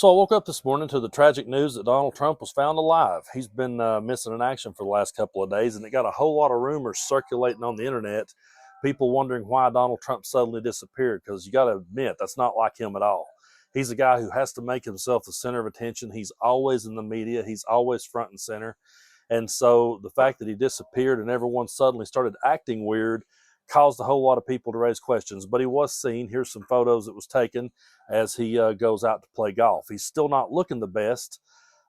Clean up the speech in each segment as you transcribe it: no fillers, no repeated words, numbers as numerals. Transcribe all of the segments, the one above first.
So I woke up this morning to the tragic news that Donald Trump was found alive. He's been missing in action for the last couple of days, and it got a whole lot of rumors circulating on the internet. People wondering why Donald Trump suddenly disappeared, because you got to admit, that's not like him at all. He's a guy who has to make himself the center of attention. He's always in the media. He's always front and center. And so the fact that he disappeared and everyone suddenly started acting weird caused a whole lot of people to raise questions. But he was seen. Here's some photos that was taken as he goes out to play golf. He's still not looking the best,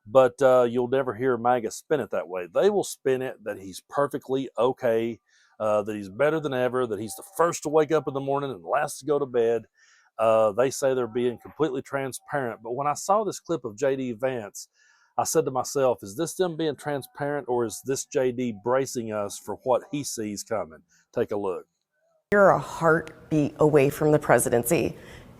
but you'll never hear MAGA spin it that way. They will spin it that he's perfectly okay, that he's better than ever, that he's the first to wake up in the morning and last to go to bed. They say they're being completely transparent. But when I saw this clip of J.D. Vance, I said to myself, is this them being transparent, or is this J.D. bracing us for what he sees coming? Take a look. You're a heartbeat away from the presidency,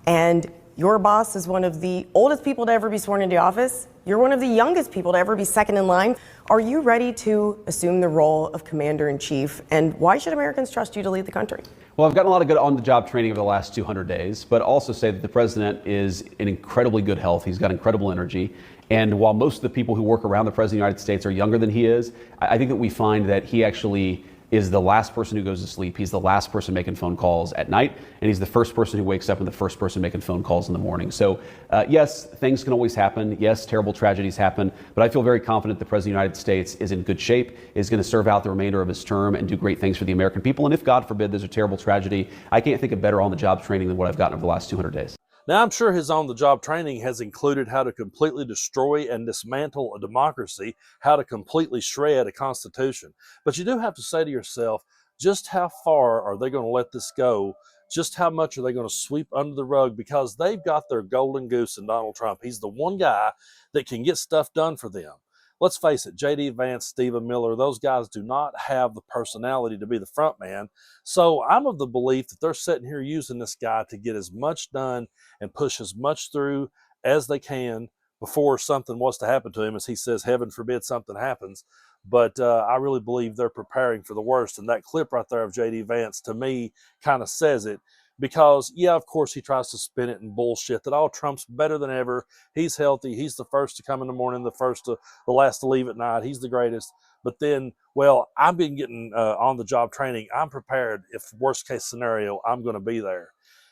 and your boss is one of the oldest people to ever be sworn into office. You're one of the youngest people to ever be second in line. Are you ready to assume the role of commander-in-chief, and why should Americans trust you to lead the country? Well, I've gotten a lot of good on-the-job training over the last 200 days, but also say that the president is in incredibly good health. He's got incredible energy. And while most of the people who work around the president of the United States are younger than he is, I think that we find that he actually is the last person who goes to sleep. He's the last person making phone calls at night, and he's the first person who wakes up and the first person making phone calls in the morning. So yes, things can always happen. Yes, terrible tragedies happen, but I feel very confident the president of the United States is in good shape, is going to serve out the remainder of his term and do great things for the American people. And if, God forbid, there's a terrible tragedy, I can't think of better on-the-job training than what I've gotten over the last 200 days. Now, I'm sure his on-the-job training has included how to completely destroy and dismantle a democracy, how to completely shred a constitution. But you do have to say to yourself, just how far are they going to let this go? Just how much are they going to sweep under the rug? Because they've got their golden goose in Donald Trump. He's the one guy that can get stuff done for them. Let's face it, J.D. Vance, Stephen Miller, those guys do not have the personality to be the front man. So I'm of the belief that they're sitting here using this guy to get as much done and push as much through as they can before something was to happen to him. As he says, heaven forbid something happens. But I really believe they're preparing for the worst. And that clip right there of J.D. Vance, to me, kind of says it. Because, yeah, of course, he tries to spin it and bullshit that, oh, Trump's better than ever. He's healthy. He's the first to come in the morning, the last to leave at night. He's the greatest. But then, well, I've been getting on-the-job training. I'm prepared. If worst case scenario, I'm going to be there.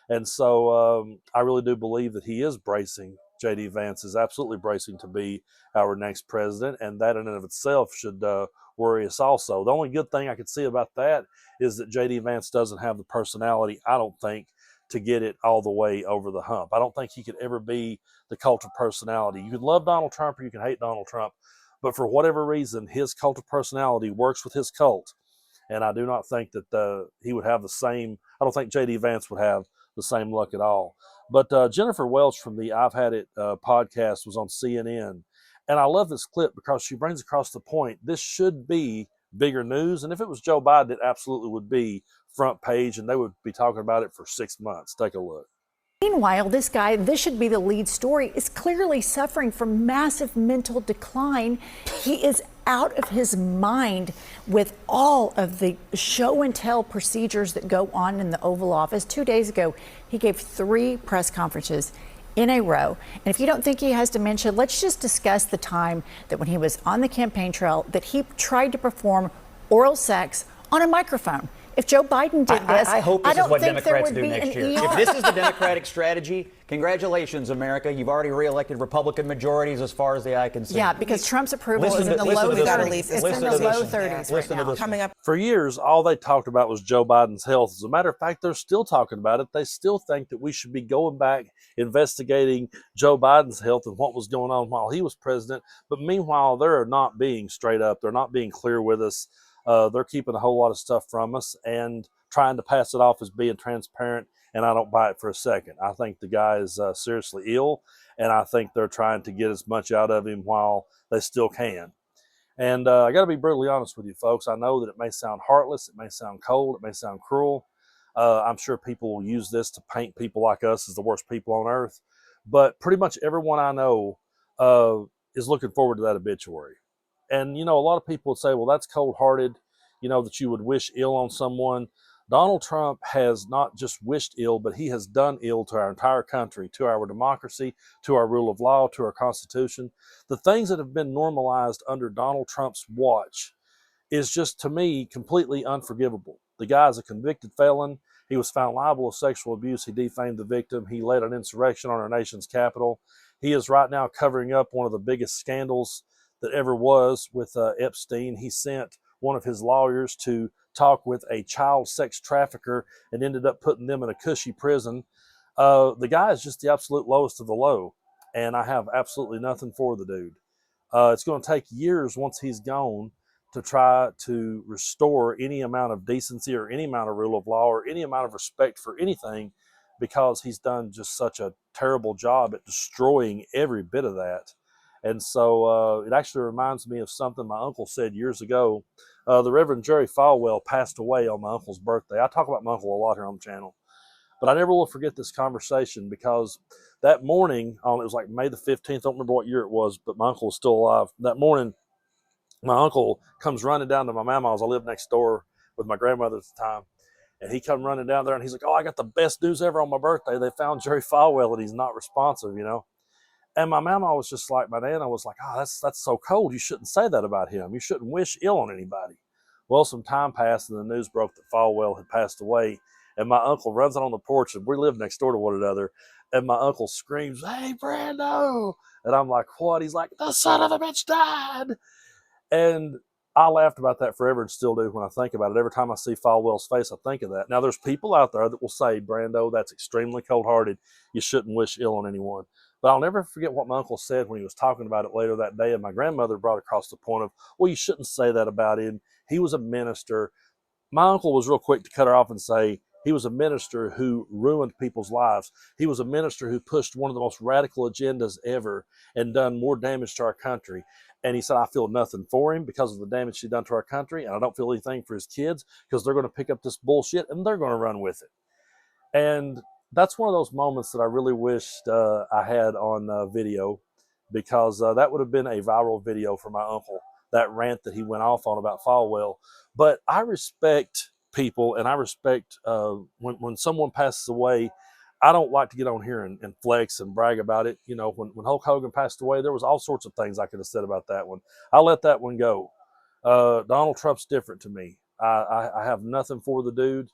And so I really do believe that he is bracing. J.D. Vance is absolutely bracing to be our next president, and that in and of itself should worry us also. The only good thing I could see about that is that J.D. Vance doesn't have the personality, I don't think, to get it all the way over the hump. I don't think he could ever be the cult of personality. You can love Donald Trump or you can hate Donald Trump, but for whatever reason, his cult of personality works with his cult, and I do not think that he would have the same, I don't think J.D. Vance would have the same luck at all. But Jennifer Welch from the I've Had It podcast was on CNN. And I love this clip because she brings across the point. This should be bigger news. And if it was Joe Biden, it absolutely would be front page, and they would be talking about it for 6 months. Take a look. Meanwhile, this guy, this should be the lead story, is clearly suffering from massive mental decline. He is out of his mind with all of the show and tell procedures that go on in the Oval Office. 2 days ago, he gave 3 press conferences in a row. And if you don't think he has dementia, let's just discuss the time that when he was on the campaign trail that he tried to perform oral sex on a microphone. If Joe Biden did this, I hope this is what Democrats do next year. ER. If this is the Democratic strategy, congratulations, America. You've already reelected Republican majorities as far as the eye can see. Yeah, because Trump's approval is in the low 30s. It's in the low 30s right now. Coming up. For years, all they talked about was Joe Biden's health. As a matter of fact, they're still talking about it. They still think that we should be going back, investigating Joe Biden's health and what was going on while he was president. But meanwhile, they're not being straight up. They're not being clear with us. They're keeping a whole lot of stuff from us and trying to pass it off as being transparent, and I don't buy it for a second. I think the guy is seriously ill, and I think they're trying to get as much out of him while they still can. And I got to be brutally honest with you, folks. I know that it may sound heartless, it may sound cold, it may sound cruel. I'm sure people will use this to paint people like us as the worst people on earth, but pretty much everyone I know is looking forward to that obituary. And, you know, a lot of people would say, well, that's cold-hearted, you know, that you would wish ill on someone. Donald Trump has not just wished ill, but he has done ill to our entire country, to our democracy, to our rule of law, to our Constitution. The things that have been normalized under Donald Trump's watch is just, to me, completely unforgivable. The guy is a convicted felon. He was found liable of sexual abuse. He defamed the victim. He led an insurrection on our nation's capital. He is right now covering up one of the biggest scandals that ever was with Epstein. He sent one of his lawyers to talk with a child sex trafficker and ended up putting them in a cushy prison. The guy is just the absolute lowest of the low, and I have absolutely nothing for the dude. It's going to take years once he's gone to try to restore any amount of decency or any amount of rule of law or any amount of respect for anything, because he's done just such a terrible job at destroying every bit of that. And so it actually reminds me of something my uncle said years ago. The Reverend Jerry Falwell passed away on my uncle's birthday. I talk about my uncle a lot here on the channel, but I never will forget this conversation, because that morning, it was like May the 15th, I don't remember what year it was, but my uncle was still alive. That morning, my uncle comes running down to my mama's. I lived next door with my grandmother at the time. And he come running down there and he's like, "Oh, I got the best news ever on my birthday. They found Jerry Falwell and he's not responsive, you know." And my mama was just like, my nana was like, "Oh, that's so cold. You shouldn't say that about him. You shouldn't wish ill on anybody." Well, some time passed and the news broke that Falwell had passed away. And my uncle runs out on the porch, and we live next door to one another. And my uncle screams, "Hey, Brando!" And I'm like, "What?" He's like, "The son of a bitch died." And I laughed about that forever and still do when I think about it. Every time I see Falwell's face, I think of that. Now, there's people out there that will say, "Brando, that's extremely cold-hearted. You shouldn't wish ill on anyone." But I'll never forget what my uncle said when he was talking about it later that day. And my grandmother brought across the point of, "Well, you shouldn't say that about him. He was a minister." My uncle was real quick to cut her off and say, he was a minister who ruined people's lives. He was a minister who pushed one of the most radical agendas ever and done more damage to our country. And he said, "I feel nothing for him because of the damage he's done to our country. And I don't feel anything for his kids because they're going to pick up this bullshit and they're going to run with it." And that's one of those moments that I really wished I had on video, because that would have been a viral video for my uncle, that rant that he went off on about Falwell. But I respect people, and I respect when someone passes away. I don't like to get on here and flex and brag about it. You know, when Hulk Hogan passed away, there was all sorts of things I could have said about that one. I let that one go. Donald Trump's different to me. I have nothing for the dude.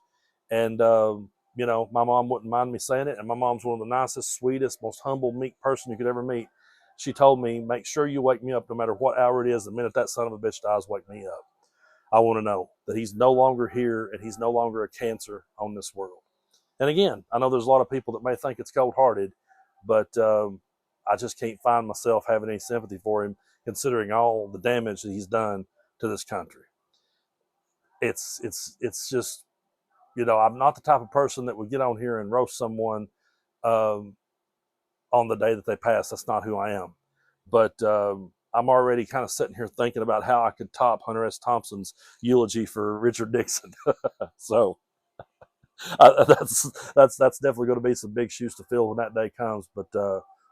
And, you know, my mom wouldn't mind me saying it. And my mom's one of the nicest, sweetest, most humble, meek person you could ever meet. She told me, "Make sure you wake me up no matter what hour it is. The minute that son of a bitch dies, wake me up. I want to know that he's no longer here and he's no longer a cancer on this world." And again, I know there's a lot of people that may think it's cold-hearted, but I just can't find myself having any sympathy for him, considering all the damage that he's done to this country. It's just, you know, I'm not the type of person that would get on here and roast someone um, on the day that they pass. That's not who I am. But I'm already kind of sitting here thinking about how I could top Hunter S. Thompson's eulogy for Richard Nixon. So that's definitely going to be some big shoes to fill when that day comes. But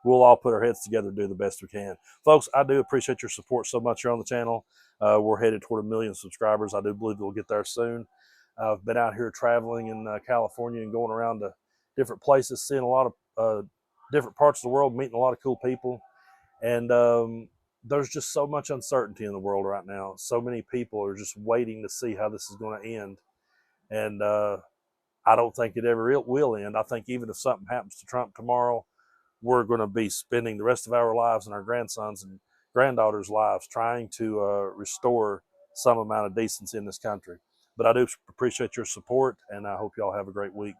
we'll all put our heads together and do the best we can. Folks, I do appreciate your support so much here on the channel. We're headed toward 1 million subscribers. I do believe we'll get there soon. I've been out here traveling in California and going around to different places, seeing a lot of different parts of the world, meeting a lot of cool people. And there's just so much uncertainty in the world right now. So many people are just waiting to see how this is going to end. And I don't think it ever will end. I think even if something happens to Trump tomorrow, we're going to be spending the rest of our lives and our grandsons and granddaughters' lives trying to restore some amount of decency in this country. But I do appreciate your support, and I hope y'all have a great week.